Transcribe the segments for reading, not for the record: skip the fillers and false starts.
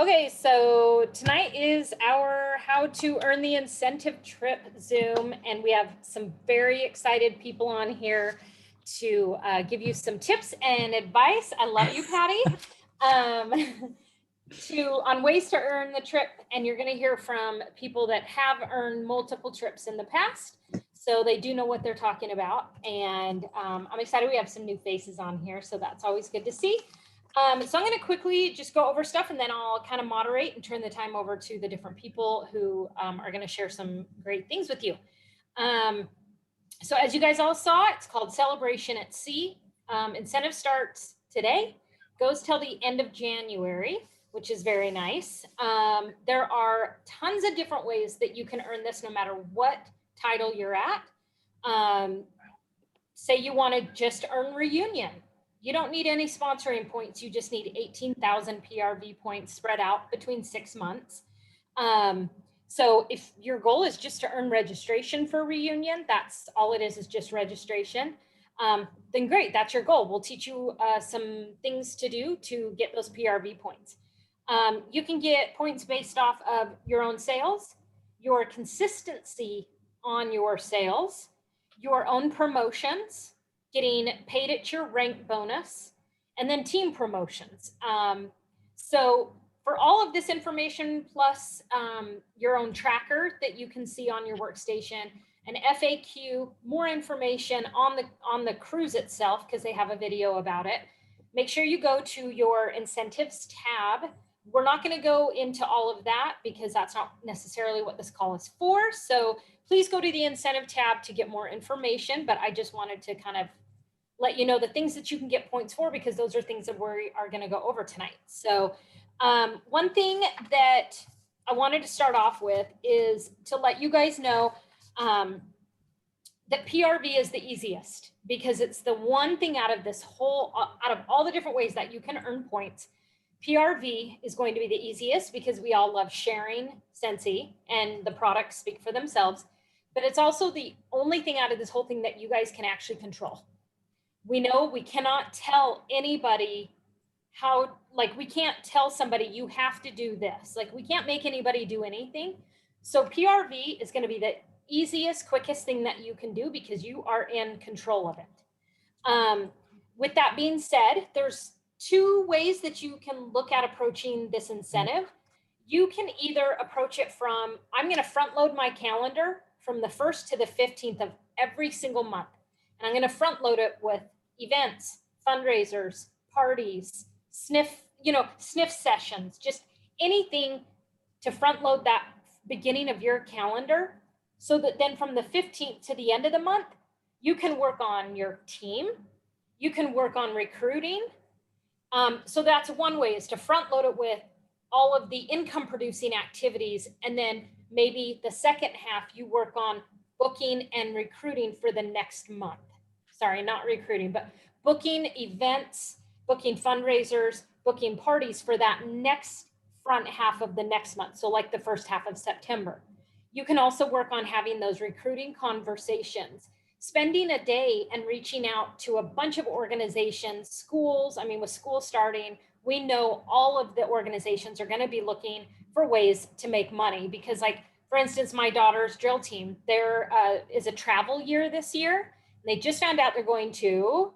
Okay, so tonight is our How to Earn the Incentive Trip Zoom, and we have some very excited people on here to give you some tips and advice. I love you, Patty. On ways to earn the trip, and you're going to hear from people that have earned multiple trips in the past, so they do know what they're talking about. And I'm excited we have some new faces on here, so that's always good to see. So I'm going to quickly just go over stuff, and then I'll kind of moderate and turn the time over to the different people who are going to share some great things with you. So as you guys all saw, it's called Celebration at Sea. Incentive starts today, goes till the end of January, which is very nice. There are tons of different ways that you can earn this no matter what title you're at. Say you want to just earn reunion. You don't need any sponsoring points. You just need 18,000 PRV points spread out between 6 months. So if your goal is just to earn registration for reunion, that's all it is just registration, then great, that's your goal. We'll teach you some things to do to get those PRV points. You can get points based off of your own sales, your consistency on your sales, your own promotions, getting paid at your rank bonus, and then team promotions. So for all of this information, plus your own tracker that you can see on your workstation, an FAQ, more information on the cruise itself, because they have a video about it, make sure you go to your incentives tab. We're not going to go into all of that because that's not necessarily what this call is for. So please go to the incentive tab to get more information, but I just wanted to kind of let you know the things that you can get points for, because those are things that we are going to go over tonight. So one thing that I wanted to start off with is to let you guys know that PRV is the easiest, because it's the one thing out of all the different ways that you can earn points. PRV is going to be the easiest because we all love sharing Scentsy and the products speak for themselves, but it's also the only thing out of this whole thing that you guys can actually control. We know we cannot tell anybody how, like, we can't tell somebody you have to do this. Like, we can't make anybody do anything. So PRV is going to be the easiest, quickest thing that you can do because you are in control of it. With that being said, there's two ways that you can look at approaching this incentive. You can either approach it from, I'm going to front load my calendar from the 1st to the 15th of every single month. And I'm going to front load it with events, fundraisers, parties, sniff sessions, just anything to front load that beginning of your calendar, so that then from the 15th to the end of the month, you can work on your team, you can work on recruiting. So that's one way, is to front load it with all of the income producing activities. And then maybe the second half you work on booking and recruiting for the next month. Sorry, not recruiting, but booking events, booking fundraisers, booking parties for that next front half of the next month. So like the first half of September. You can also work on having those recruiting conversations, spending a day and reaching out to a bunch of organizations, schools. I mean, with school starting, we know all of the organizations are going to be looking for ways to make money, because, like, for instance, my daughter's drill team, there is a travel year this year. They just found out they're going to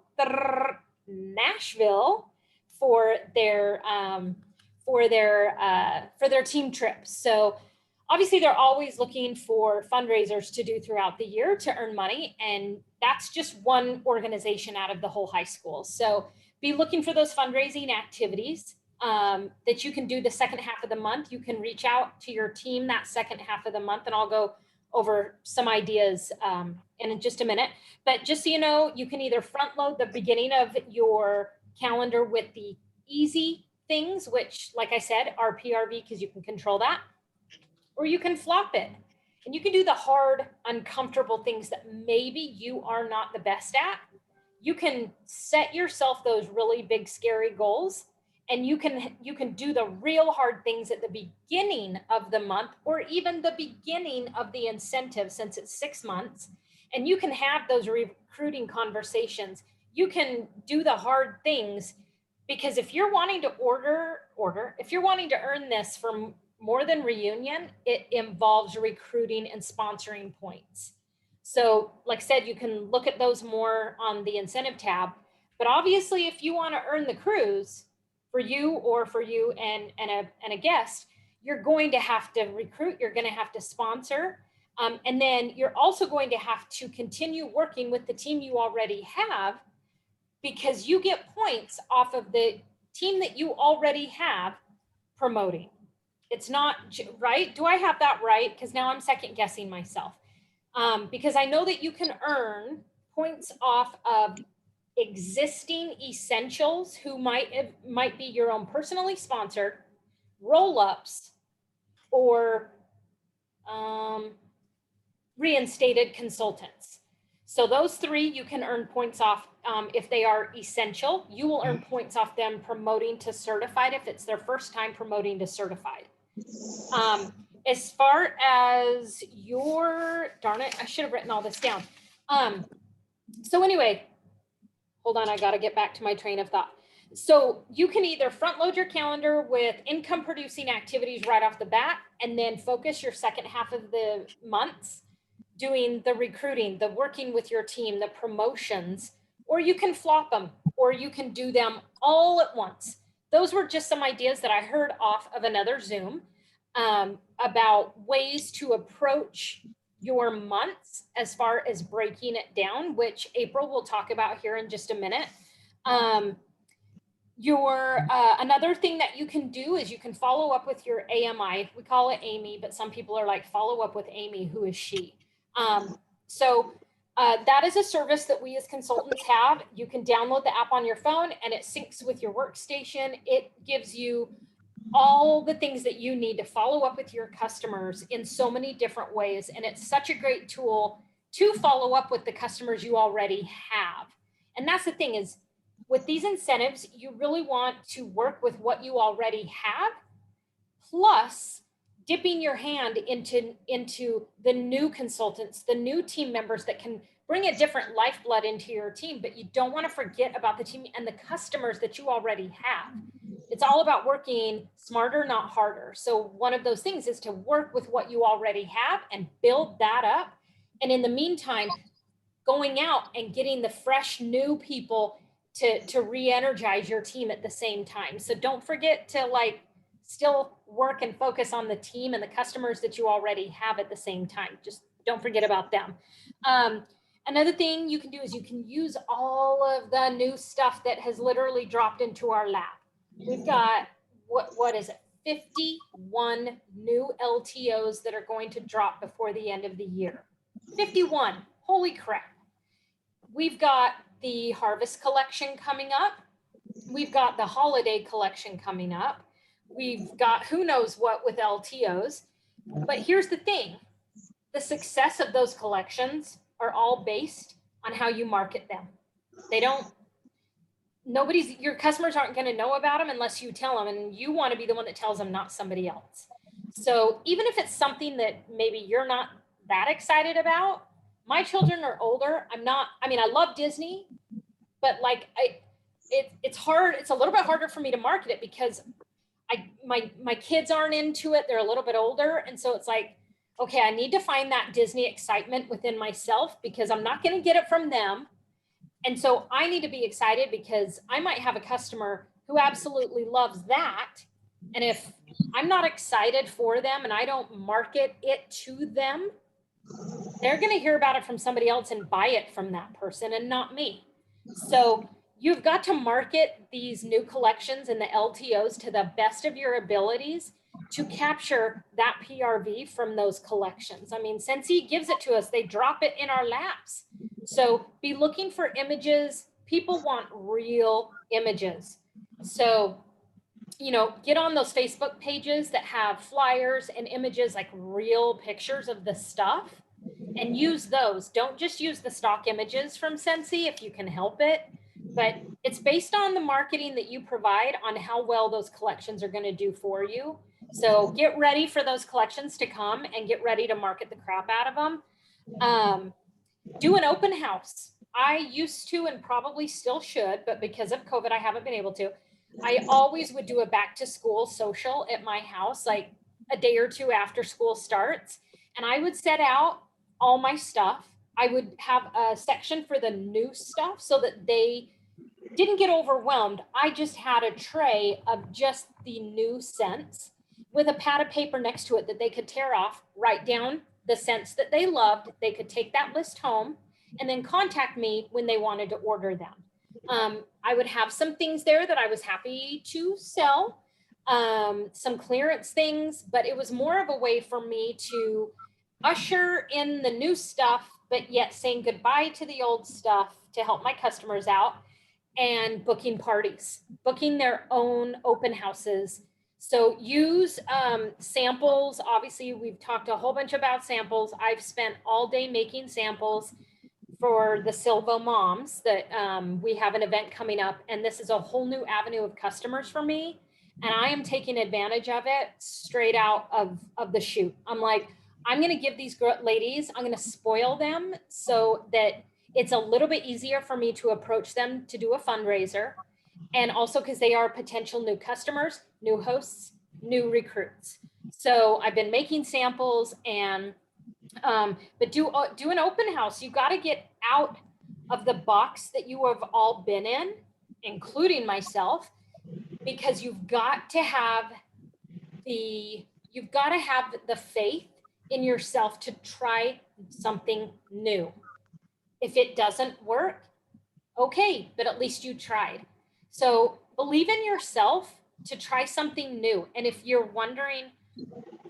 Nashville for their team trips. So obviously they're always looking for fundraisers to do throughout the year to earn money, and that's just one organization out of the whole high school. So be looking for those fundraising activities that you can do the second half of the month. You can reach out to your team that second half of the month, and I'll go over some ideas in just a minute. But just so you know, you can either front load the beginning of your calendar with the easy things, which, like I said, are PRV because you can control that, or you can flop it and you can do the hard, uncomfortable things that maybe you are not the best at. You can set yourself those really big, scary goals, and you can do the real hard things at the beginning of the month, or even the beginning of the incentive, since it's 6 months, and you can have those recruiting conversations. You can do the hard things Because if you're wanting to if you're wanting to earn this from more than reunion, it involves recruiting and sponsoring points. So like I said, you can look at those more on the incentive tab, but obviously if you want to earn the cruise for you and a guest, you're going to have to recruit, you're going to have to sponsor. And then you're also going to have to continue working with the team you already have, because you get points off of the team that you already have promoting. It's not right. Do I have that right? Because now I'm second guessing myself. Because I know that you can earn points off of existing essentials who might be your own personally sponsored roll-ups or reinstated consultants. So those three you can earn points off if they are essential. You will earn points off them promoting to certified if it's their first time promoting to certified. As far as your, darn it, I should have written all this down. So anyway, hold on, I got to get back to my train of thought. So you can either front load your calendar with income producing activities right off the bat, and then focus your second half of the months doing the recruiting, the working with your team, the promotions, or you can flop them, or you can do them all at once. Those were just some ideas that I heard off of another Zoom about ways to approach your months as far as breaking it down, which April will talk about here in just a minute. Another thing that you can do is you can follow up with your AMI. We call it Amy, but some people are like, follow up with Amy. Who is she? That is a service that we as consultants have. You can download the app on your phone and it syncs with your workstation. It gives you all the things that you need to follow up with your customers in so many different ways. And it's such a great tool to follow up with the customers you already have. And that's the thing is, with these incentives, you really want to work with what you already have, plus dipping your hand into the new consultants, the new team members that can bring a different lifeblood into your team, but you don't want to forget about the team and the customers that you already have. It's all about working smarter, not harder. So one of those things is to work with what you already have and build that up. And in the meantime, going out and getting the fresh new people to re-energize your team at the same time. So don't forget to still work and focus on the team and the customers that you already have at the same time. Just don't forget about them. Another thing you can do is you can use all of the new stuff that has literally dropped into our lap. We've got, what is it? 51 new LTOs that are going to drop before the end of the year. 51, holy crap. We've got the harvest collection coming up. We've got the holiday collection coming up. We've got who knows what with LTOs. But here's the thing. The success of those collections are all based on how you market them. Your customers aren't going to know about them unless you tell them, and you want to be the one that tells them, not somebody else. So even if it's something that maybe you're not that excited about, my children are older. I love Disney, but it's hard. It's a little bit harder for me to market it because my kids aren't into it. They're a little bit older. And so it's like, okay, I need to find that Disney excitement within myself because I'm not going to get it from them. And so I need to be excited because I might have a customer who absolutely loves that. And if I'm not excited for them and I don't market it to them, they're going to hear about it from somebody else and buy it from that person and not me. So you've got to market these new collections and the LTOs to the best of your abilities to capture that PRV from those collections. I mean, Scentsy gives it to us. They drop it in our laps. So be looking for images. People want real images. So, get on those Facebook pages that have flyers and images, like real pictures of the stuff, and use those. Don't just use the stock images from Scentsy if you can help it, but it's based on the marketing that you provide on how well those collections are going to do for you. So get ready for those collections to come and get ready to market the crap out of them. Do an open house. I used to and probably still should, but because of COVID, I haven't been able to. I always would do a back to school social at my house, like a day or two after school starts. And I would set out all my stuff. I would have a section for the new stuff so that they didn't get overwhelmed. I just had a tray of just the new scents with a pad of paper next to it that they could tear off, write down the scents that they loved. They could take that list home and then contact me when they wanted to order them. I would have some things there that I was happy to sell, some clearance things, but it was more of a way for me to usher in the new stuff, but yet saying goodbye to the old stuff to help my customers out, and booking parties, booking their own open houses. So use samples. Obviously, we've talked a whole bunch about samples. I've spent all day making samples for the Silvo moms that we have an event coming up, and this is a whole new avenue of customers for me. And I am taking advantage of it straight out of the chute. I'm like, I'm going to give these ladies, I'm going to spoil them so that it's a little bit easier for me to approach them to do a fundraiser. And also because they are potential new customers, new hosts, new recruits. So I've been making samples and but do an open house. You got to get out of the box that you have all been in, including myself, because you've got to have the faith in yourself to try something new. If it doesn't work, okay, but at least you tried. So believe in yourself to try something new. And if you're wondering,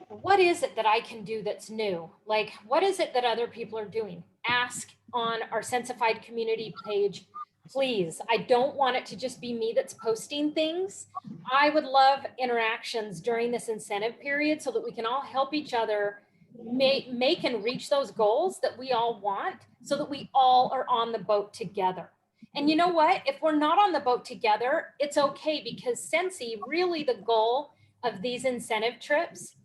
what is it that I can do that's new? Like, what is it that other people are doing? Ask on our Sensified community page, please. I don't want it to just be me that's posting things. I would love interactions during this incentive period so that we can all help each other make and reach those goals that we all want, so that we all are on the boat together. And you know what? If we're not on the boat together, it's okay, because Scentsy, really the goal of these incentive trips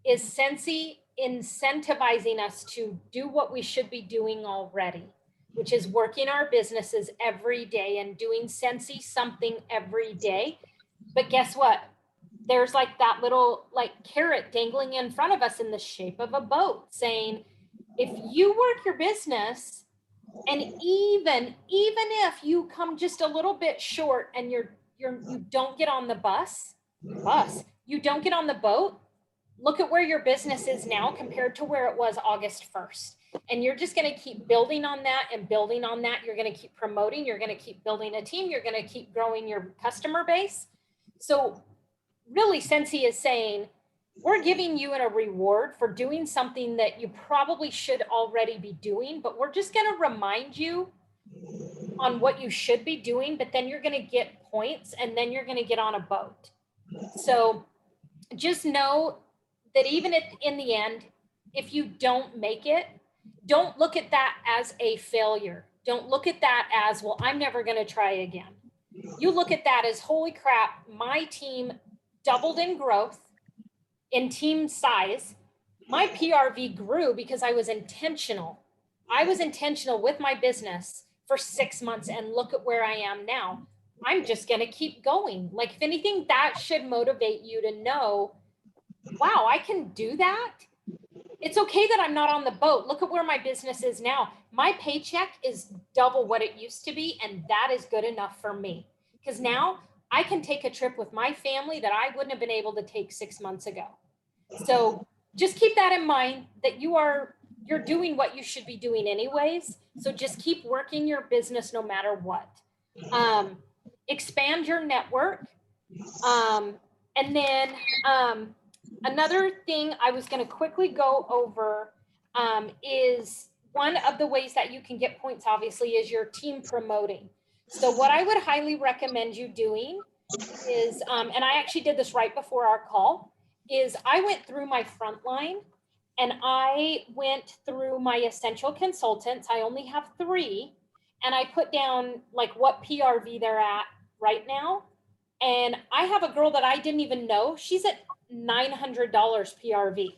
is Scentsy incentivizing us to do what we should be doing already, which is working our businesses every day and doing Scentsy something every day. But guess what? There's like that little like carrot dangling in front of us in the shape of a boat saying, if you work your business, and even if you come just a little bit short and you don't get on the bus, you don't get on the boat, look at where your business is now compared to where it was August 1st. And you're just going to keep building on that and building on that. You're going to keep promoting. You're going to keep building a team. You're going to keep growing your customer base. So really, Scentsy is saying, we're giving you a reward for doing something that you probably should already be doing, but we're just going to remind you on what you should be doing, but then you're going to get points and then you're going to get on a boat. So just know that even in the end, if you don't make it, don't look at that as a failure. Don't look at that as, well, I'm never going to try again. You look at that as, holy crap, my team doubled in growth, in team size. My PRV grew because I was intentional. I was intentional with my business for 6 months, and look at where I am now. I'm just going to keep going. Like, if anything, that should motivate you to know, wow, I can do that. It's okay that I'm not on the boat. Look at where my business is now. My paycheck is double what it used to be, and that is good enough for me. Because now I can take a trip with my family that I wouldn't have been able to take 6 months ago. So just keep that in mind, that you're doing what you should be doing anyways. So just keep working your business no matter what. Expand your network. And then another thing I was going to quickly go over is one of the ways that you can get points, obviously, is your team promoting. So what I would highly recommend you doing is, and I actually did this right before our call, is I went through my frontline and I went through my essential consultants. I only have 3, and I put down like what PRV they're at right now. And I have a girl that I didn't even know. She's at $900 PRV.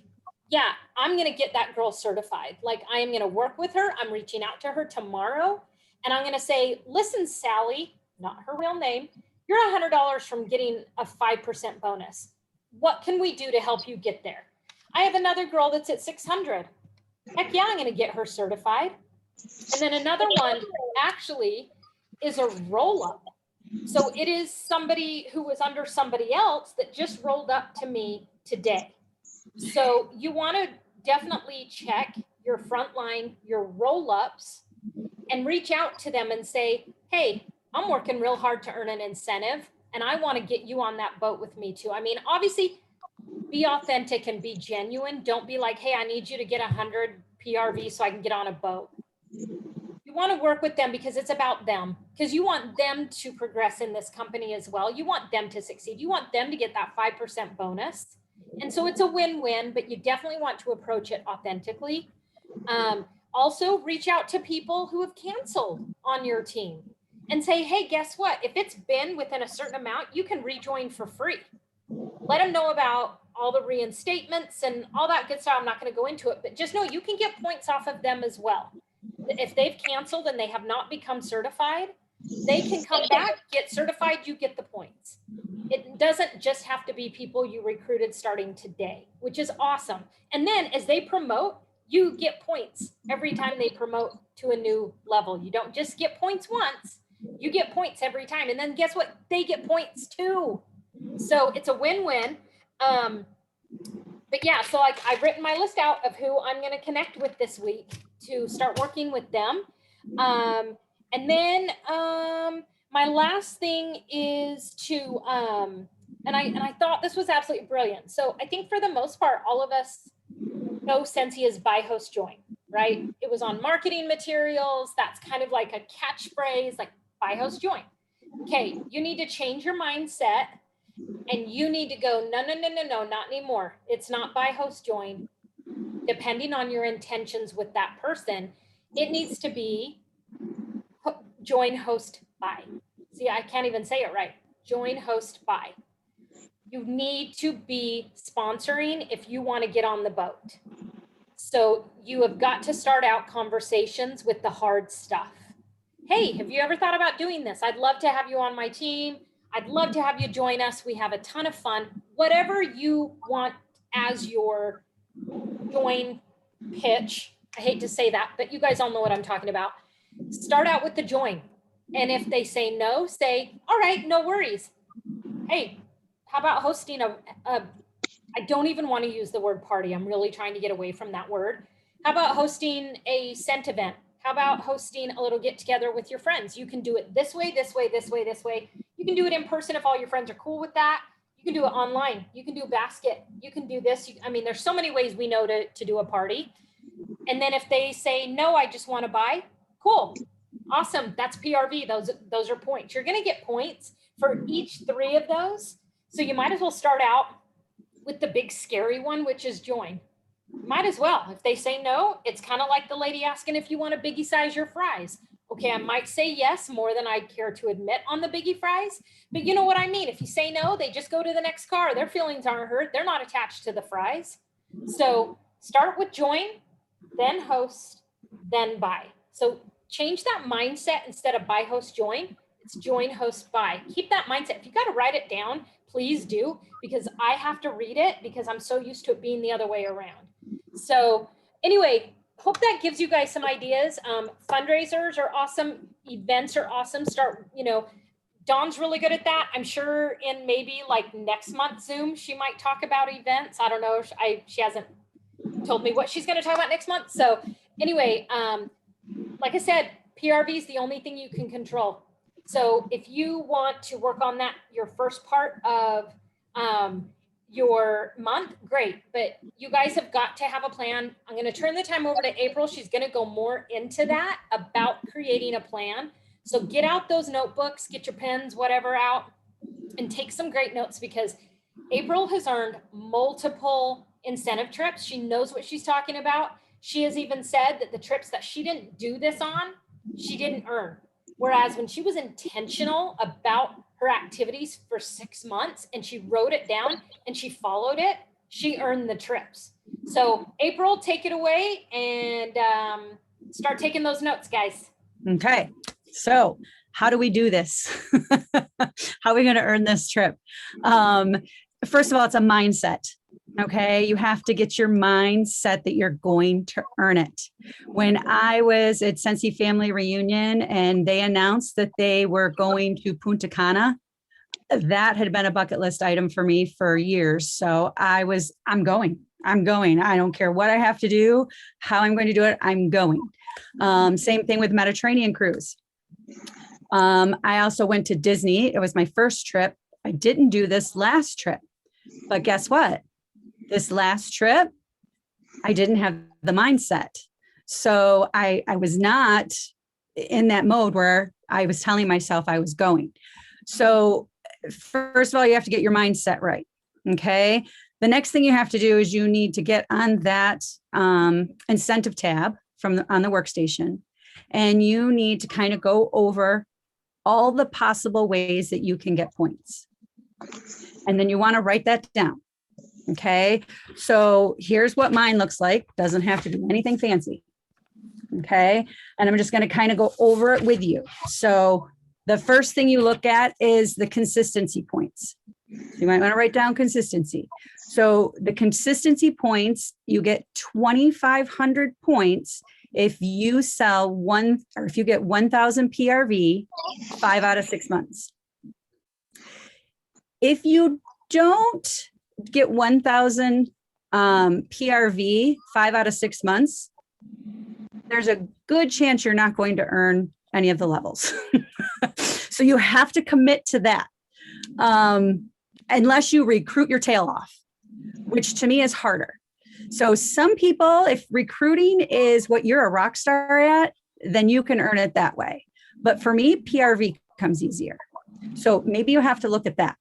Yeah, I'm going to get that girl certified. Like, I am going to work with her. I'm reaching out to her tomorrow. And I'm going to say, listen, Sally, not her real name, you're $100 from getting a 5% bonus. What can we do to help you get there? I have another girl that's at 600. Heck yeah, I'm going to get her certified. And then another one actually is a roll up. So it is somebody who was under somebody else that just rolled up to me today. So you want to definitely check your front line, your roll ups, and reach out to them and say, hey, I'm working real hard to earn an incentive, and I want to get you on that boat with me too. I mean, obviously, be authentic and be genuine. Don't be like, hey, I need you to get 100 PRV so I can get on a boat. You want to work with them because it's about them, because you want them to progress in this company as well. You want them to succeed. You want them to get that 5% bonus. And so it's a win-win, but you definitely want to approach it authentically. Also, reach out to people who have canceled on your team and say, hey, guess what? If it's been within a certain amount, you can rejoin for free. Let them know about all the reinstatements and all that good stuff. I'm not going to go into it, but just know you can get points off of them as well. If they've canceled and they have not become certified, they can come back, get certified, you get the points. It doesn't just have to be people you recruited starting today, which is awesome. And then as they promote, you get points every time they promote to a new level. You don't just get points once, you get points every time. And then guess what? They get points too. So it's a win-win. But yeah, so I've written my list out of who I'm going to connect with this week to start working with them. And then my last thing is to, and I thought this was absolutely brilliant. So I think for the most part, all of us know Scentsy as buy, host, join, right? It was on marketing materials. That's kind of like a catchphrase, like buy, host, join. Okay, you need to change your mindset and you need to go, no, not anymore. It's not buy, host, join. Depending on your intentions with that person, it needs to be join, host, buy. See, I can't even say it right. Join, host, buy. You need to be sponsoring if you want to get on the boat. So you have got to start out conversations with the hard stuff. Hey, have you ever thought about doing this? I'd love to have you on my team. I'd love to have you join us. We have a ton of fun. Whatever you want as your join pitch. I hate to say that, but you guys all know what I'm talking about. Start out with the join. And if they say no, say, all right, no worries. Hey, how about hosting I don't even want to use the word party. I'm really trying to get away from that word. How about hosting a scent event? How about hosting a little get together with your friends? You can do it this way, this way, this way, this way. You can do it in person if all your friends are cool with that. You can do it online. You can do a basket. You can do this. I mean, there's so many ways we know to do a party. And then if they say, no, I just want to buy, cool. Awesome. That's PRV. Those are points. You're going to get points for each 3 of those. So you might as well start out with the big scary one, which is join. Might as well. If they say no, it's kind of like the lady asking if you want to biggie size your fries. Okay, I might say yes more than I care to admit on the biggie fries, but you know what I mean. If you say no, they just go to the next car. Their feelings aren't hurt. They're not attached to the fries. So start with join, then host, then buy. So change that mindset. Instead of buy, host, join, it's join, host, buy. Keep that mindset. If you got to write it down, please do, because I have to read it because I'm so used to it being the other way around. So anyway, hope that gives you guys some ideas. Fundraisers are awesome. Events are awesome. Dawn's really good at that. I'm sure in maybe like next month Zoom, she might talk about events. I don't know. She hasn't told me what she's going to talk about next month. So anyway, like I said, PRV is the only thing you can control. So if you want to work on that, your first part of your month, great. But you guys have got to have a plan. I'm going to turn the time over to April. She's going to go more into that about creating a plan. So get out those notebooks, get your pens, whatever out, and take some great notes, because April has earned multiple incentive trips. She knows what she's talking about. She has even said that the trips that she didn't do this on, she didn't earn. Whereas when she was intentional about her activities for 6 months and she wrote it down and she followed it, she earned the trips. So April, take it away and start taking those notes, guys. Okay. So how do we do this? How are we going to earn this trip? First of all, it's a mindset. Okay. You have to get your mindset that you're going to earn it. When I was at Sensi Family Reunion and they announced that they were going to Punta Cana, that had been a bucket list item for me for years. So I'm going. I don't care what I have to do, how I'm going to do it. I'm going. Same thing with Mediterranean cruise. I also went to Disney. It was my first trip. I didn't do this last trip, but guess what? This last trip, I didn't have the mindset. So I was not in that mode where I was telling myself I was going. So first of all, you have to get your mindset right. Okay. The next thing you have to do is you need to get on that incentive tab on the workstation. And you need to kind of go over all the possible ways that you can get points. And then you want to write that down. Okay. So here's what mine looks like. Doesn't have to do anything fancy. Okay. And I'm just going to kind of go over it with you. So the first thing you look at is the consistency points. You might want to write down consistency. So the consistency points, you get 2,500 points if you sell if you get 1,000 PRV 5 out of 6 months. If you don't get 1,000 PRV 5 out of 6 months, there's a good chance you're not going to earn any of the levels. So you have to commit to that. Unless you recruit your tail off, which to me is harder. So some people, if recruiting is what you're a rock star at, then you can earn it that way. But for me, PRV comes easier. So maybe you have to look at that.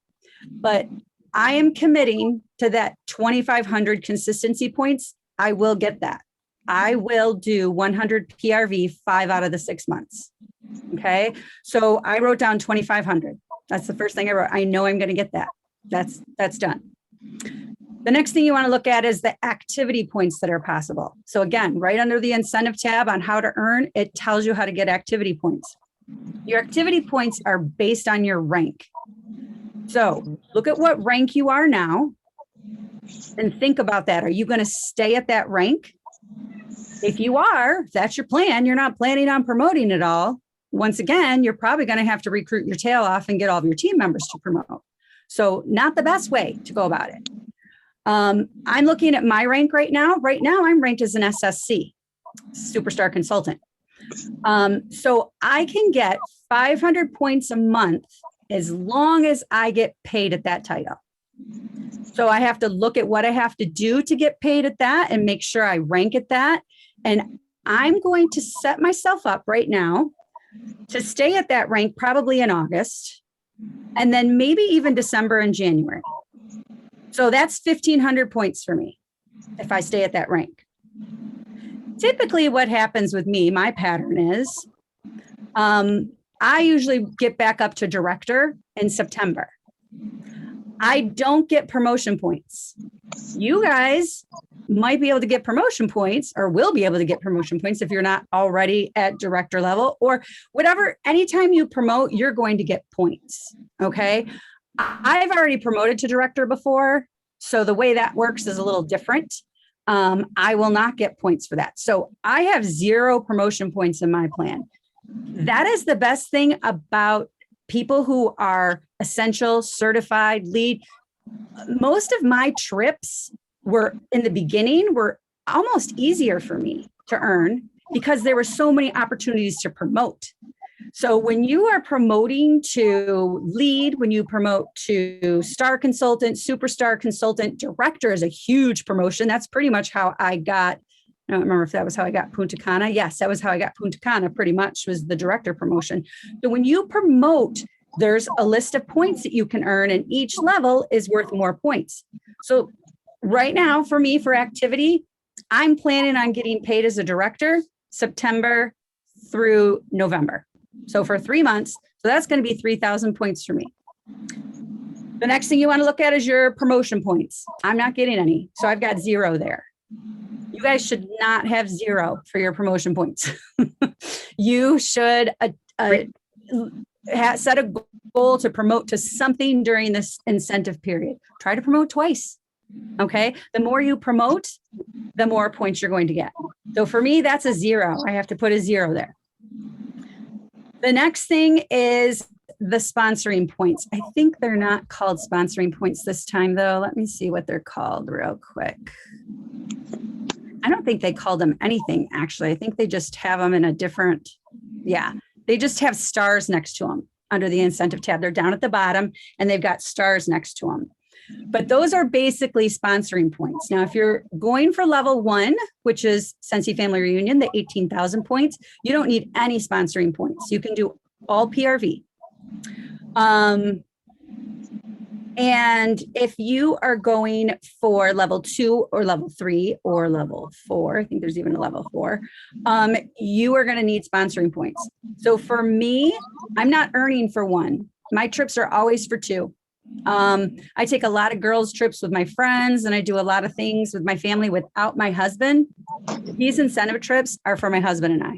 But I am committing to that 2,500 consistency points. I will get that. I will do 100 PRV 5 out of the 6 months. Okay. So I wrote down 2,500. That's the first thing I wrote. I know I'm going to get that. That's done. The next thing you want to look at is the activity points that are possible. So again, right under the incentive tab on how to earn, it tells you how to get activity points. Your activity points are based on your rank. So look at what rank you are now and think about that. Are you going to stay at that rank? If you are, if that's your plan, you're not planning on promoting at all. Once again, you're probably going to have to recruit your tail off and get all of your team members to promote. So not the best way to go about it. I'm looking at my rank right now. Right now, I'm ranked as an SSC, Superstar Consultant. So I can get 500 points a month as long as I get paid at that title. So I have to look at what I have to do to get paid at that and make sure I rank at that. And I'm going to set myself up right now to stay at that rank probably in August, and then maybe even December and January. So that's 1,500 points for me if I stay at that rank. Typically what happens with me, my pattern is, I usually get back up to director in September. I don't get promotion points. You guys might be able to get promotion points or will be able to get promotion points if you're not already at director level or whatever. Anytime you promote, you're going to get points. Okay. I've already promoted to director before. So the way that works is a little different. I will not get points for that. So I have 0 promotion points in my plan. That is the best thing about people who are essential, certified, lead. Most of my trips were in the beginning were almost easier for me to earn because there were so many opportunities to promote. So when you are promoting to lead, when you promote to star consultant, superstar consultant, director is a huge promotion. That's pretty much how I got, I don't remember if that was how I got Punta Cana. Yes, that was how I got Punta Cana pretty much, was the director promotion. So when you promote, there's a list of points that you can earn and each level is worth more points. So right now for me, for activity, I'm planning on getting paid as a director September through November. So for 3 months, so that's going to be 3,000 points for me. The next thing you want to look at is your promotion points. I'm not getting any. So I've got 0 there. You guys should not have 0 for your promotion points. You should set a goal to promote to something during this incentive period. Try to promote twice. Okay. The more you promote, the more points you're going to get. So for me, that's a 0. I have to put a 0 there. The next thing is the sponsoring points. I think they're not called sponsoring points this time, though. Let me see what they're called real quick. I don't think they called them anything, actually. I think they just have them in a different, they just have stars next to them under the incentive tab. They're down at the bottom and they've got stars next to them. But those are basically sponsoring points. Now, if you're going for level 1, which is Scentsy Family Reunion, the 18,000 points, you don't need any sponsoring points. You can do all PRV. And if you are going for level 2 or level 3 or level 4, I think there's even a level 4, you are going to need sponsoring points. So for me, I'm not earning for 1. My trips are always for 2. I take a lot of girls' trips with my friends, and I do a lot of things with my family without my husband. These incentive trips are for my husband and I.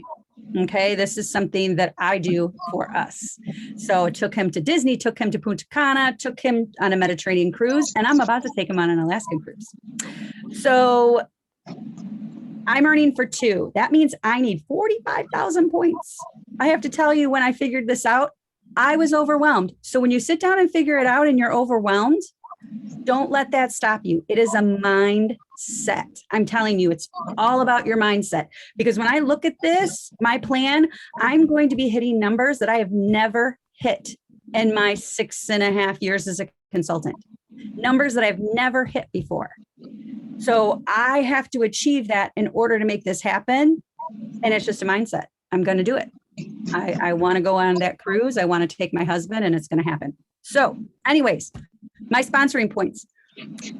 Okay, this is something that I do for us. So I took him to Disney, took him to Punta Cana, took him on a Mediterranean cruise, and I'm about to take him on an Alaskan cruise. So I'm earning for 2. That means I need 45,000 points. I have to tell you, when I figured this out, I was overwhelmed. So when you sit down and figure it out and you're overwhelmed, don't let that stop you. It is a mindset. I'm telling you, it's all about your mindset. Because when I look at this, my plan, I'm going to be hitting numbers that I have never hit in my 6.5 years as a consultant. Numbers that I've never hit before. So I have to achieve that in order to make this happen. And it's just a mindset. I'm going to do it. I want to go on that cruise. I want to take my husband, and it's going to happen. So anyways, my sponsoring points.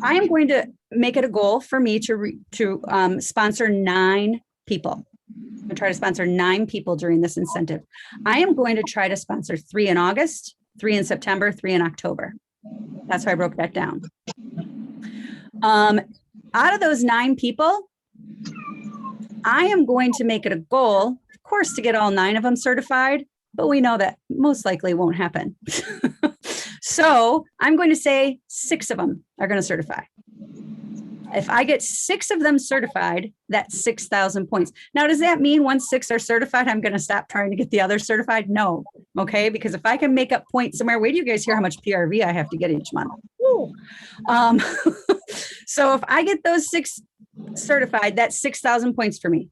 I am going to make it a goal for me to sponsor 9 people. I'm going to try to sponsor 9 people during this incentive. I am going to try to sponsor 3 in August, 3 in September, 3 in October. That's how I broke that down. Out of those 9 people, I am going to make it a goal, of course, to get all 9 of them certified, but we know that most likely won't happen. So I'm going to say 6 of them are going to certify. If I get 6 of them certified, that's 6,000 points. Now, does that mean once 6 are certified, I'm going to stop trying to get the others certified? No. Okay. Because if I can make up points somewhere, wait do you guys hear how much PRV I have to get each month? So if I get those 6 certified, that's 6,000 points for me.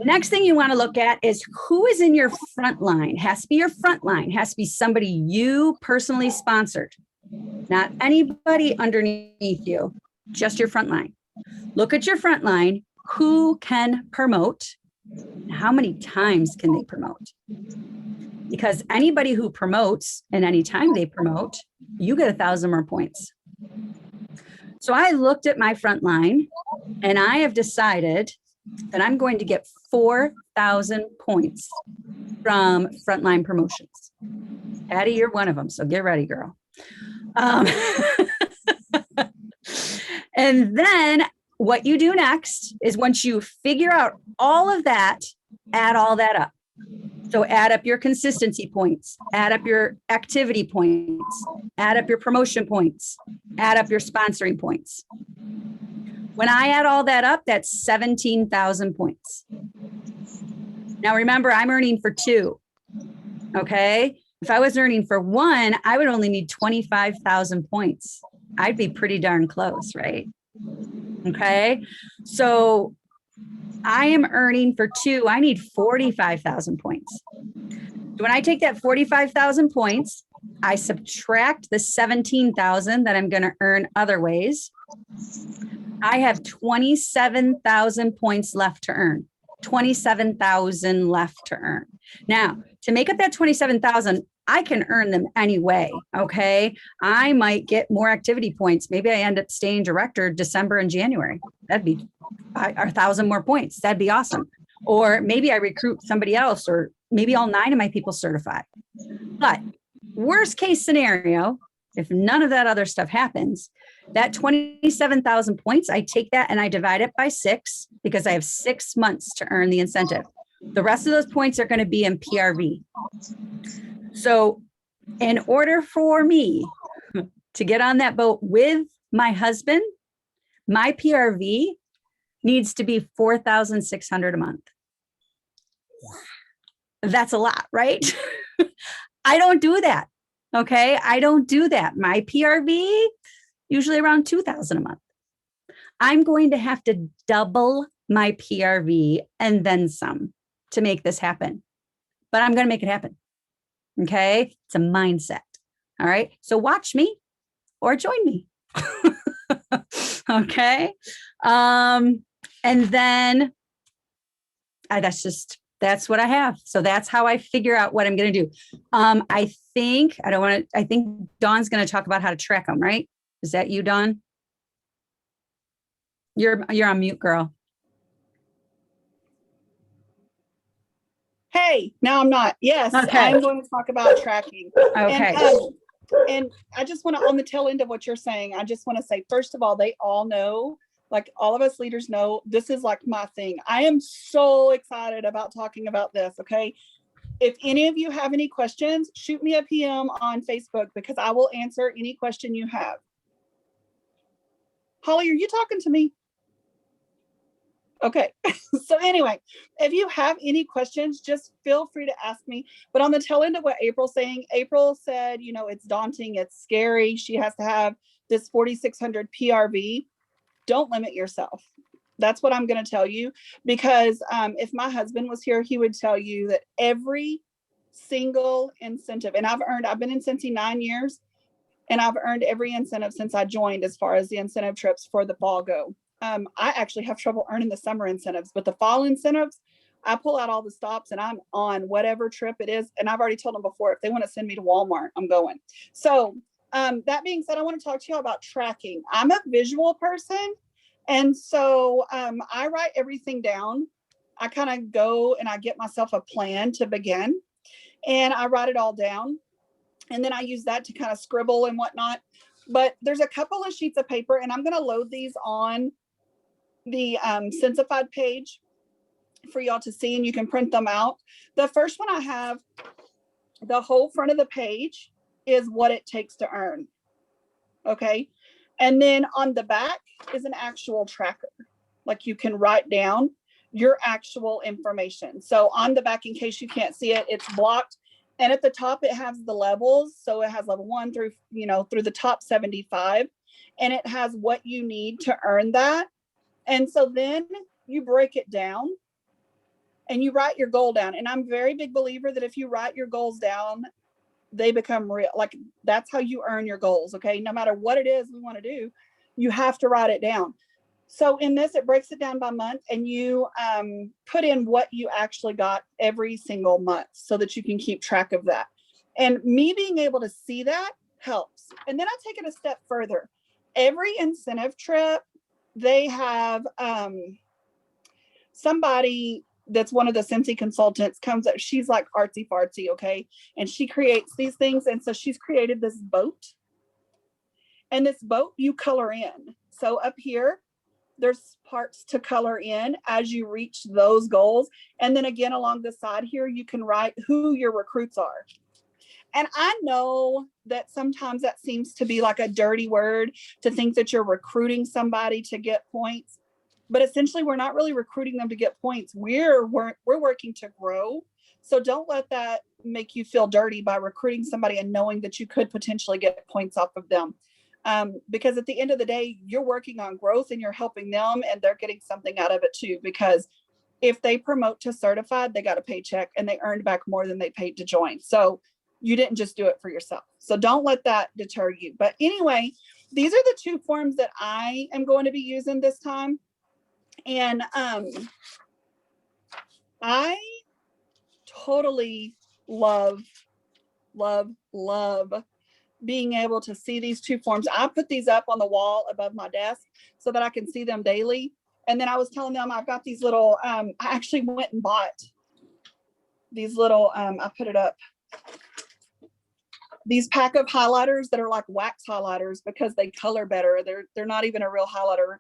Next thing you want to look at is who is in your front line. Has to be your front line. Has to be somebody you personally sponsored, not anybody underneath you, just your front line. Look at your front line. Who can promote? How many times can they promote? Because anybody who promotes and any time they promote, you get 1,000 more points. So I looked at my front line and I have decided that I'm going to get 4,000 points from frontline promotions. Patty, you're one of them, so get ready, girl. And then what you do next is once you figure out all of that, add all that up. So add up your consistency points, add up your activity points, add up your promotion points, add up your sponsoring points. When I add all that up, that's 17,000 points. Now, remember, I'm earning for 2. Okay. If I was earning for 1, I would only need 25,000 points. I'd be pretty darn close, right? Okay. So I am earning for 2. I need 45,000 points. When I take that 45,000 points, I subtract the 17,000 that I'm going to earn other ways. I have 27,000 points left to earn. 27,000 left to earn. Now, to make up that 27,000, I can earn them anyway. Okay. I might get more activity points. Maybe I end up staying director December and January. That'd be 1,000 more points. That'd be awesome. Or maybe I recruit somebody else, or maybe all 9 of my people certify. But worst case scenario, if none of that other stuff happens, that 27,000 points, I take that and I divide it by 6 because I have 6 months to earn the incentive. The rest of those points are going to be in PRV. So in order for me to get on that boat with my husband, my PRV needs to be 4,600 a month. That's a lot, right? I don't do that. Okay. I don't do that. My PRV, usually around 2,000 a month. I'm going to have to double my PRV and then some to make this happen. But I'm going to make it happen. Okay. It's a mindset. All right. So watch me or join me. Okay. And then that's what I have. So that's how I figure out what I'm going to do. I think Dawn's going to talk about how to track them, right? Is that you, Dawn? You're on mute, girl. Hey, no, I'm not. Yes, Okay. I'm going to talk about tracking. Okay. And I just want to, on the tail end of what you're saying, I just want to say, first of all, they all know, like all of us leaders know, this is like my thing. I am so excited about talking about this. Okay. If any of you have any questions, shoot me a PM on Facebook because I will answer any question you have. Holly, are you talking to me? Okay. So anyway, if you have any questions, just feel free to ask me. But on the tail end of what April's saying, April said, you know, it's daunting, it's scary. She has to have this 4,600 PRV. Don't limit yourself. That's what I'm going to tell you, because if my husband was here, he would tell you that every single incentive, and I've been in Cincy 9 years, and I've earned every incentive since I joined as far as the incentive trips for the fall go. I actually have trouble earning the summer incentives, but the fall incentives, I pull out all the stops and I'm on whatever trip it is. And I've already told them before, if they want to send me to Walmart, I'm going. So that being said, I want to talk to you about tracking. I'm a visual person. And so I write everything down. I kind of go and I get myself a plan to begin and I write it all down. And then I use that to kind of scribble and whatnot. But there's a couple of sheets of paper and I'm going to load these on the Sensified page for y'all to see, and you can print them out. The first one I have, the whole front of the page is what it takes to earn. Okay. And then on the back is an actual tracker. Like you can write down your actual information. So on the back, in case you can't see it, it's blocked. And at the top, it has the levels. So it has level 1 through, through the top 75. And it has what you need to earn that. And so then you break it down and you write your goal down. And I'm a very big believer that if you write your goals down, they become real. Like that's how you earn your goals. Okay. No matter what it is we want to do, you have to write it down. So in this, it breaks it down by month and you put in what you actually got every single month so that you can keep track of that. And me being able to see that helps. And then I take it a step further. Every incentive trip, they have somebody that's one of the Cincy consultants comes up. She's like artsy fartsy, okay? And she creates these things. And so she's created this boat. And this boat you color in. So up here, there's parts to color in as you reach those goals. And then again, along the side here, you can write who your recruits are. And I know that sometimes that seems to be like a dirty word to think that you're recruiting somebody to get points, but essentially we're not really recruiting them to get points. We're working to grow. So don't let that make you feel dirty by recruiting somebody and knowing that you could potentially get points off of them. Because at the end of the day, you're working on growth and you're helping them and they're getting something out of it too, because if they promote to certified, they got a paycheck and they earned back more than they paid to join. So you didn't just do it for yourself. So don't let that deter you. But anyway, these are the two forms that I am going to be using this time. And I totally love being able to see these two forms. I put these up on the wall above my desk so that I can see them daily. And then I was telling them I've got these little, I actually went and bought these little, I put it up, these pack of highlighters that are like wax highlighters because they color better. They're not even a real highlighter.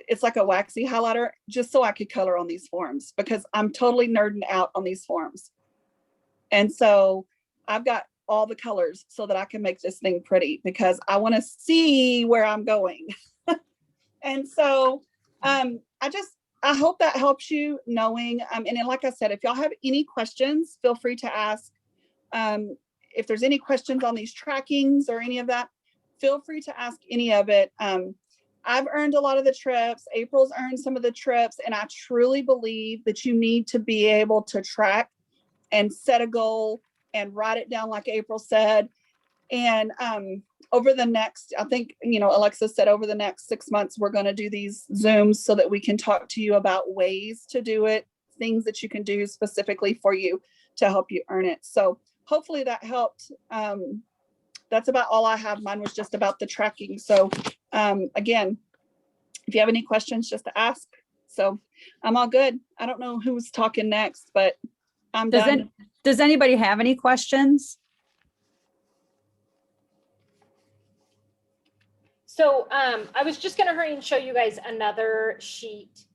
it's like a waxy highlighter, just so I could color on these forms because I'm totally nerding out on these forms. And so I've got all the colors so that I can make this thing pretty because I want to see where I'm going. And so I hope that helps you knowing. And then, like I said, if y'all have any questions, feel free to ask. If there's any questions on these trackings or any of that, feel free to ask any of it. I've earned a lot of the trips. April's earned some of the trips. And I truly believe that you need to be able to track and set a goal and write it down like April said. And over the next, I think, Alexa said over the next 6 months, we're going to do these Zooms so that we can talk to you about ways to do it, things that you can do specifically for you to help you earn it. So hopefully that helped. That's about all I have. Mine was just about the tracking. So again, if you have any questions, just to ask. So I'm all good. I don't know who's talking next, but I'm done. Does anybody have any questions? So I was just going to hurry and show you guys another sheet,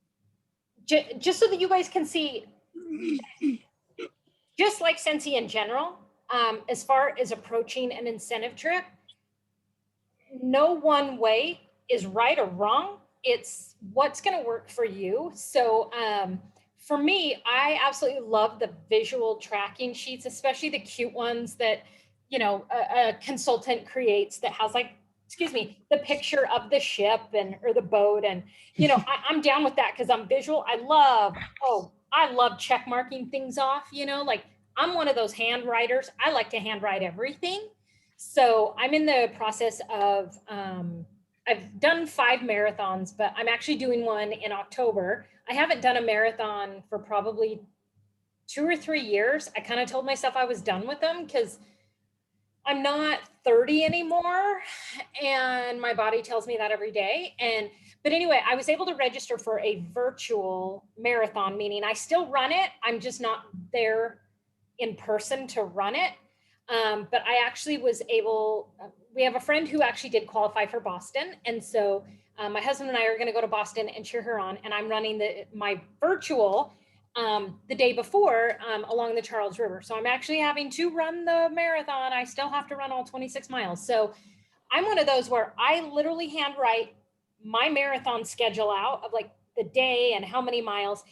just so that you guys can see, just like Scentsy in general, as far as approaching an incentive trip, no one way is right or wrong. It's what's going to work for you. So for me, I absolutely love the visual tracking sheets, especially the cute ones that, a consultant creates that has the picture of the ship or the boat. And, I'm down with that because I'm visual. I love check marking things off, I'm one of those hand writers. I like to hand write everything. So I'm in the process of, I've done 5 marathons, but I'm actually doing one in October. I haven't done a marathon for probably 2 or 3 years. I kind of told myself I was done with them because I'm not 30 anymore, and my body tells me that every day. But anyway, I was able to register for a virtual marathon, meaning I still run it. I'm just not there in person to run it. But I actually was able, we have a friend who actually did qualify for Boston. And so my husband and I are going to go to Boston and cheer her on. And I'm running my virtual the day before along the Charles River. So I'm actually having to run the marathon. I still have to run all 26 miles. So I'm one of those where I literally handwrite my marathon schedule out of like the day and how many miles.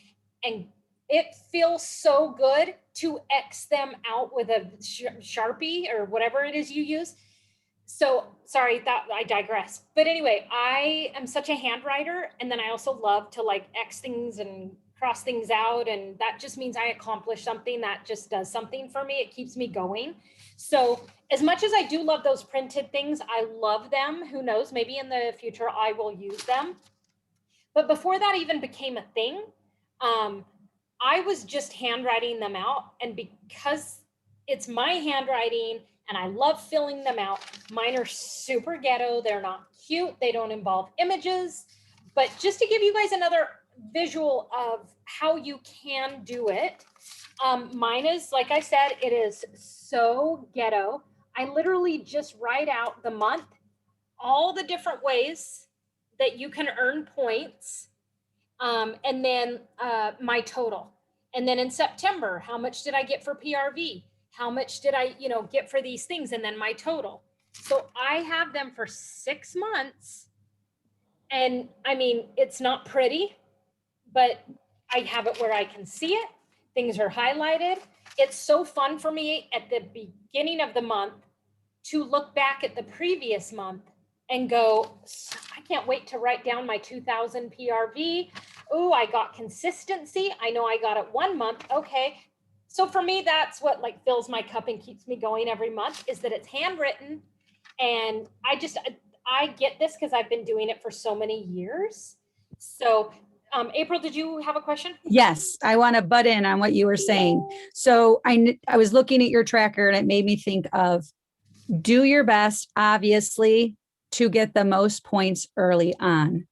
And it feels so good to X them out with a Sharpie or whatever it is you use. So sorry that I digress. But anyway, I am such a handwriter. And then I also love to X things and cross things out. And that just means I accomplish something that just does something for me. It keeps me going. So as much as I do love those printed things, I love them. Who knows, maybe in the future I will use them. But before that even became a thing, I was just handwriting them out. And because it's my handwriting and I love filling them out, mine are super ghetto. They're not cute. They don't involve images. But just to give you guys another visual of how you can do it, mine is, like I said, it is so ghetto. I literally just write out the month, all the different ways that you can earn points, and then my total. And then in September, how much did I get for PRV? How much did I, get for these things? And then my total. So I have them for 6 months. And I mean, it's not pretty, but I have it where I can see it. Things are highlighted. It's so fun for me at the beginning of the month to look back at the previous month and go, I can't wait to write down my 2000 PRV. Oh, I got consistency. I know I got it 1 month. Okay. So for me, that's what fills my cup and keeps me going every month, is that it's handwritten. And I get this because I've been doing it for so many years. So April, did you have a question? Yes, I want to butt in on what you were saying. So I was looking at your tracker and it made me think of, do your best, obviously, to get the most points early on.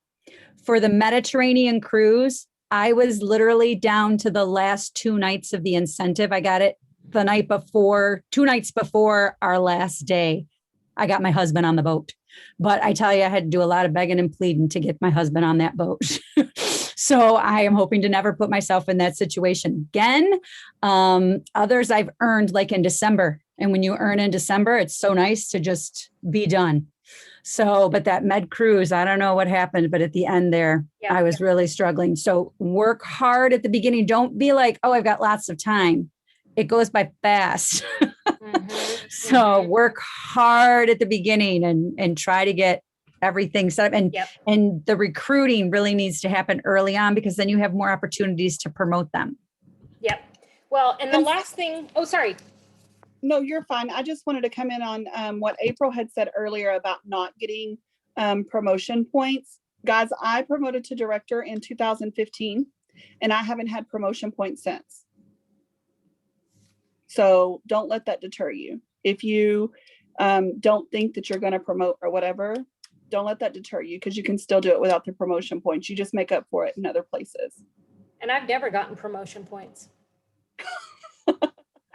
For the Mediterranean cruise, I was literally down to the last 2 nights of the incentive. I got it the night before, 2 nights before our last day. I got my husband on the boat. But I tell you, I had to do a lot of begging and pleading to get my husband on that boat. So I am hoping to never put myself in that situation again. Others I've earned like in December. And when you earn in December, it's so nice to just be done. So, but that med cruise, I don't know what happened, but at the end there, Yeah. I was really struggling. So work hard at the beginning. Don't be like, oh, I've got lots of time. It goes by fast. Mhm, So mhm. work hard at the beginning and try to get everything set up. Yep. And the recruiting really needs to happen early on because then you have more opportunities to promote them. Yep. Well, and the And- last thing, oh, sorry. No, you're fine. I just wanted to come in on what April had said earlier about not getting promotion points. Guys, I promoted to director in 2015 and I haven't had promotion points since. So don't let that deter you. If you don't think that you're going to promote or whatever, don't let that deter you because you can still do it without the promotion points. You just make up for it in other places. And I've never gotten promotion points.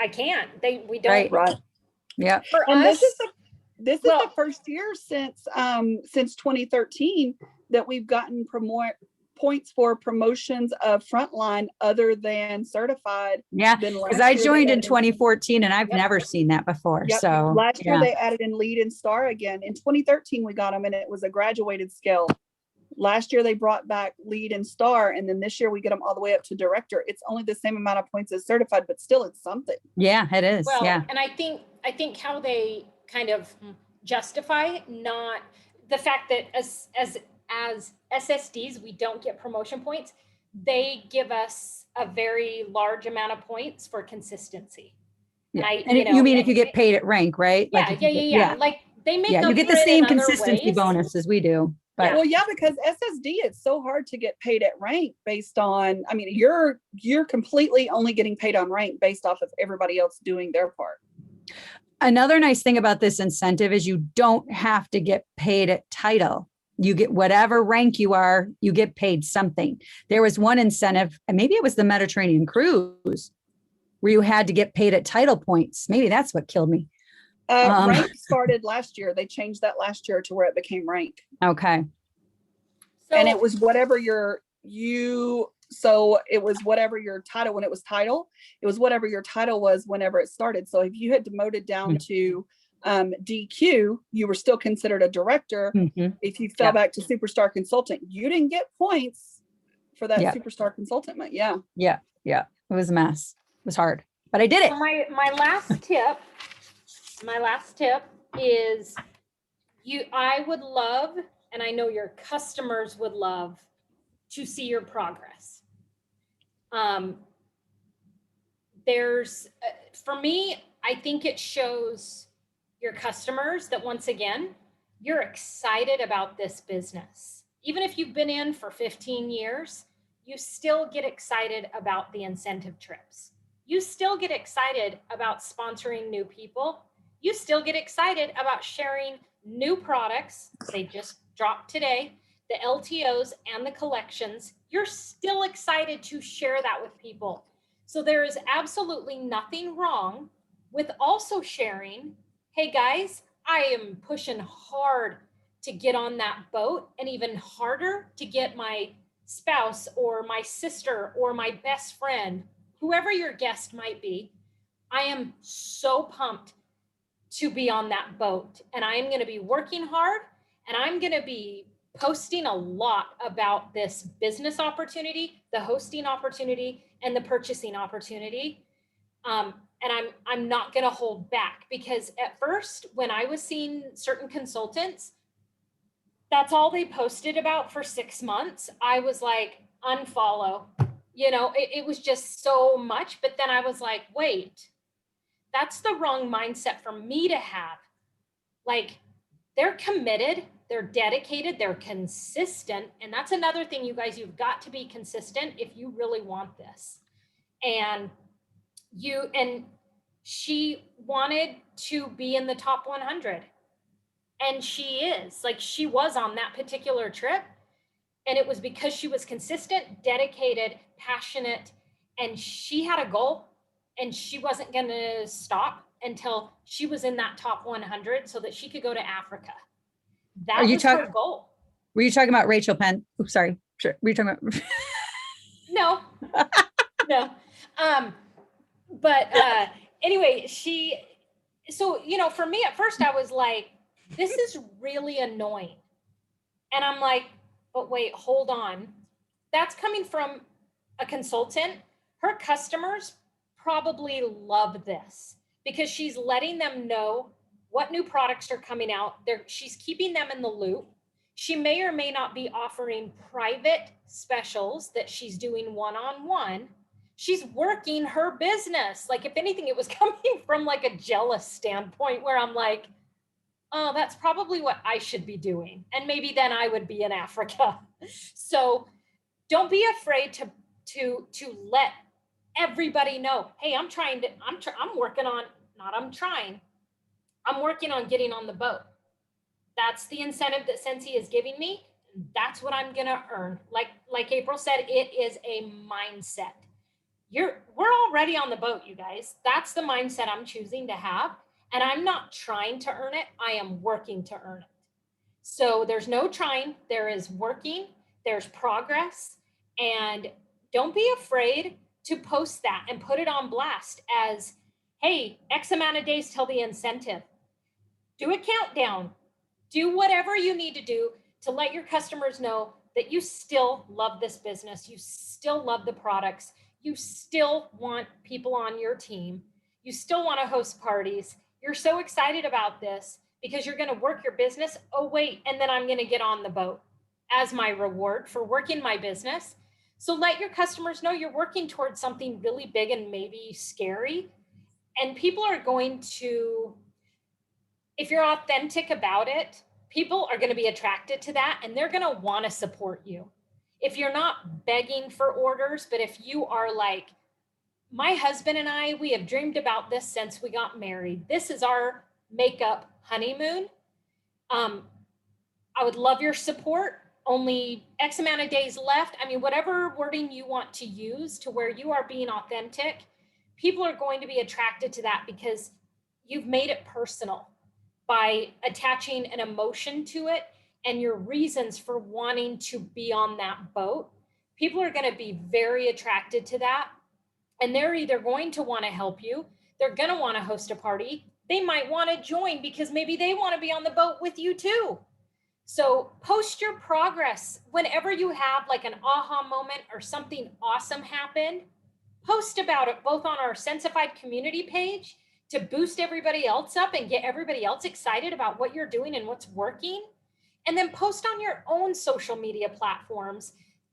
I can't. We don't. Right. Right. Yeah. For And us, this is well- the first year since 2013 that we've gotten points for promotions of frontline other than certified. Yeah. Than Because last I year they joined in added 2014 and I've Yep. never seen that before. Yep. So Last year yeah. they added in lead and star again. In 2013 we got them and it was a graduated scale. Last year they brought back lead and star, and then this year we get them all the way up to director. It's only the same amount of points as certified, but still it's something. Yeah, it is. well, Yeah. and I think how they kind of justify not the fact that as SSDs we don't get promotion points. They give us a very large amount of points for consistency. Yeah. I- And you you know, mean if you get paid at rank, right? Yeah, Like if you get- yeah. Like they make Yeah, up you get for the it same in other consistency ways. bonus as we do. But Yeah. Well, yeah, because SSD, it's so hard to get paid at rank based on, I mean, you're completely only getting paid on rank based off of everybody else doing their part. another nice thing about this incentive is you don't have to get paid at title. You get whatever rank you are, you get paid something. There was one incentive, and maybe it was the Mediterranean cruise, where you had to get paid at title points. Maybe that's what killed me. Rank started last year. They changed that last year to where it became rank. Okay. So, And it was whatever so it was whatever your title, when it was title, it was whatever your title was whenever it started. So if you had demoted down to DQ, you were still considered a director. Mhm. If you fell Yeah. back to superstar consultant, you didn't get points for that Yeah. superstar consultant. Yeah. Yeah. Yeah. It was a mess. It was hard, but I did it. so my last tip is I would love, and I know your customers would love to see your progress. For me, I think it shows your customers that once again, you're excited about this business. Even if you've been in for 15 years, you still get excited about the incentive trips. You still get excited about sponsoring new people. You still get excited about sharing new products. They just dropped today, the LTOs and the collections. You're still excited to share that with people. So there is absolutely nothing wrong with also sharing, hey guys, I am pushing hard to get on that boat, and even harder to get my spouse or my sister or my best friend, whoever your guest might be. I am so pumped to be on that boat, and I'm going to be working hard, and I'm going to be posting a lot about this business opportunity, the hosting opportunity, and the purchasing opportunity. And I'm not going to hold back, because at first, when I was seeing certain consultants, that's all they posted about for 6 months. I was like, unfollow. It was just so much. But then I was like, wait, that's the wrong mindset for me to have. Like, they're committed, they're dedicated, they're consistent. And that's another thing, you guys, you've got to be consistent if you really want this. And she wanted to be in the top 100. And she is, like, she was on that particular trip. And it was because she was consistent, dedicated, passionate, and she had a goal, and she wasn't going to stop until she was in that top 100 so that she could go to Africa. That you was her talk- goal. Were you talking about Rachel Penn? Oops, sorry. Sure. Were you talking about? No, no. But anyway, so, for me at first, I was like, this is really annoying. And I'm like, but wait, hold on. That's coming from a consultant. Her customers probably love this because she's letting them know what new products are coming out. She's keeping them in the loop. She may or may not be offering private specials that she's doing one-on-one. She's working her business. Like, if anything, it was coming from like a jealous standpoint where I'm like, oh, that's probably what I should be doing. And maybe then I would be in Africa. So don't be afraid to let everybody know, hey, I'm working on getting on the boat. That's the incentive that Scentsy is giving me. That's what I'm gonna earn. Like April said, it is a mindset. We're already on the boat, you guys. That's the mindset I'm choosing to have. And I'm not trying to earn it. I am working to earn it. So there's no trying, there is working, there's progress. And don't be afraid to post that and put it on blast as, hey, X amount of days till the incentive. Do a countdown. Do whatever you need to do to let your customers know that you still love this business. You still love the products. You still want people on your team. You still want to host parties. You're so excited about this because you're going to work your business. Oh, wait, and then I'm going to get on the boat as my reward for working my business. So let your customers know you're working towards something really big and maybe scary. And people are going to, if you're authentic about it, people are going to be attracted to that and they're going to want to support you. If you're not begging for orders, but if you are like, my husband and I, we have dreamed about this since we got married. This is our makeup honeymoon. I would love your support. Only X amount of days left. I mean, whatever wording you want to use to where you are being authentic, people are going to be attracted to that because you've made it personal by attaching an emotion to it and your reasons for wanting to be on that boat. People are going to be very attracted to that. And they're either going to want to help you, they're going to want to host a party, they might want to join because maybe they want to be on the boat with you too. So post your progress whenever you have like an aha moment or something awesome happened. Post about it both on our Sensified community page to boost everybody else up and get everybody else excited about what you're doing and what's working. And then post on your own social media platforms.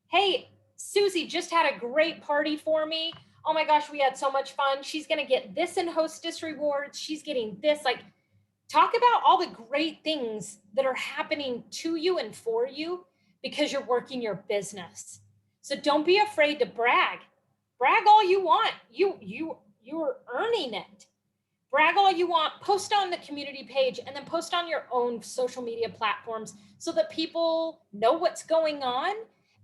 Hey, Susie just had a great party for me. Oh my gosh, we had so much fun. She's going to get this in hostess rewards. She's getting this. Like, talk about all the great things that are happening to you and for you because you're working your business. So don't be afraid to brag. Brag all you want. You're earning it. Brag all you want. Post on the community page and then post on your own social media platforms so that people know what's going on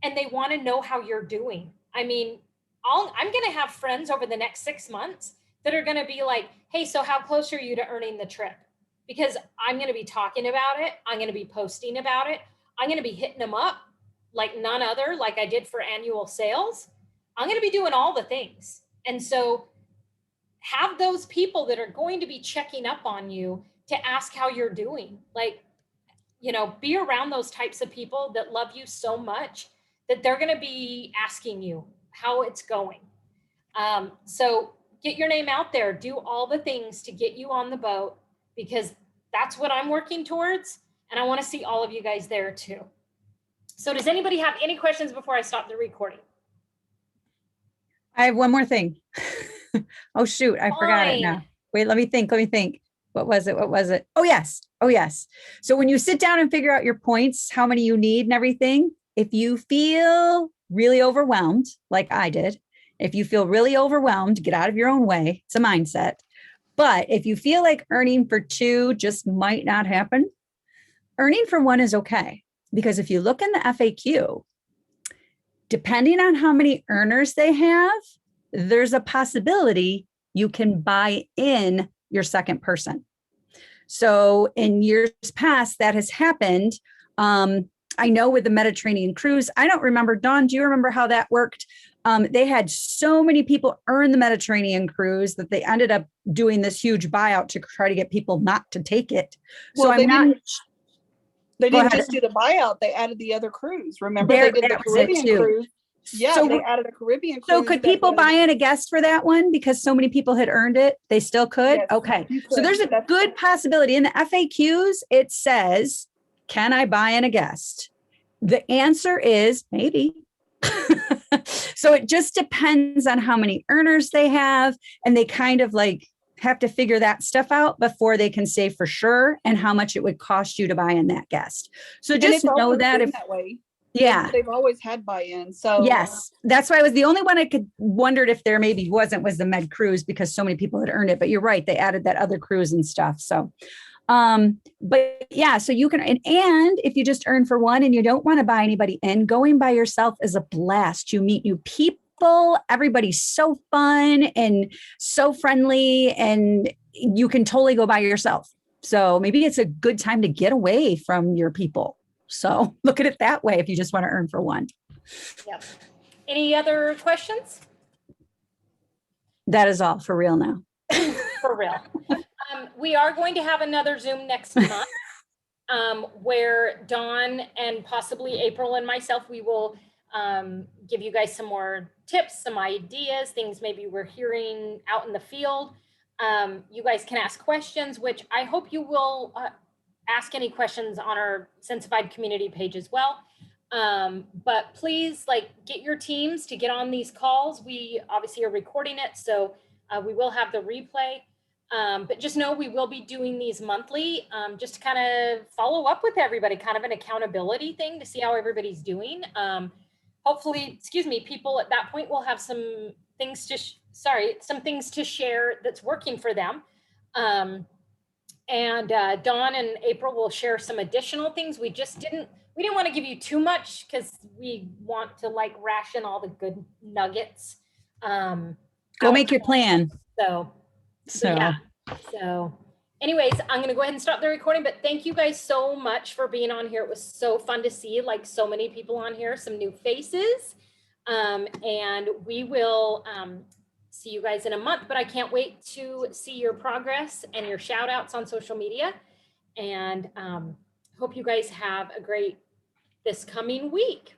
and they want to know how you're doing. I mean, I'm going to have friends over the next 6 months that are going to be like, hey, so how close are you to earning the trip? Because I'm going to be talking about it. I'm going to be posting about it. I'm going to be hitting them up like none other, like I did for annual sales. I'm going to be doing all the things. And so have those people that are going to be checking up on you to ask how you're doing. Like, be around those types of people that love you so much that they're going to be asking you how it's going. So get your name out there, do all the things to get you on the boat because that's what I'm working towards. And I want to see all of you guys there too. So does anybody have any questions before I stop the recording? I have one more thing. Oh, shoot. I forgot it now. Fine. Wait, let me think. What was it? Oh, yes. So when you sit down and figure out your points, how many you need and everything, if you feel really overwhelmed, like I did, if you feel really overwhelmed, get out of your own way. It's a mindset. But if you feel like earning for 2 just might not happen, earning for 1 is okay. Because if you look in the FAQ, depending on how many earners they have, there's a possibility you can buy in your second person. So in years past, that has happened. I know with the Mediterranean cruise, I don't remember, Dawn, do you remember how that worked? They had so many people earn the Mediterranean cruise that they ended up doing this huge buyout to try to get people not to take it. So Well, I'm not. they Go didn't ahead. just do the buyout, they added the other cruise. Remember, There, they did the that was it Caribbean too. cruise. Yeah, So, they added a Caribbean cruise. so could people buy in a guest for that one because so many people had earned it? They still could? Yes, Okay. you So could. there's a That's- good possibility. In the FAQs, it says, can I buy in a guest? The answer is maybe. So it just depends on how many earners they have, and they kind of like have to figure that stuff out before they can say for sure and how much it would cost you to buy in that guest. So And just it's know always that been if, that way. yeah. They've always had buy-in. So Yes, that's why I was the only one I could wondered if there maybe was the Med cruise because so many people had earned it. But you're right, they added that other cruise and stuff. So, but yeah, so you can and if you just earn for one and you don't want to buy anybody in, going by yourself is a blast. You meet new people, everybody's so fun and so friendly, and you can totally go by yourself. So maybe it's a good time to get away from your people. So look at it that way if you just want to earn for one. Yep. Any other questions? That is all for real now. For real. We are going to have another Zoom next month where Dawn and possibly April and myself, we will give you guys some more tips, some ideas, things maybe we're hearing out in the field. You guys can ask questions, which I hope you will ask any questions on our Sensified community page as well. But please get your teams to get on these calls. We obviously are recording it, so we will have the replay. But just know we will be doing these monthly, just to kind of follow up with everybody, kind of an accountability thing to see how everybody's doing. Hopefully, people at that point will have some things to, some things to share that's working for them. And Dawn and April will share some additional things. We didn't want to give you too much because we want to ration all the good nuggets. Go make your plan. So yeah. So anyways, I'm going to go ahead and stop the recording, but thank you guys so much for being on here. It was so fun to see so many people on here, some new faces. And we will see you guys in a month, but I can't wait to see your progress and your shout outs on social media. And hope you guys have a great this coming week.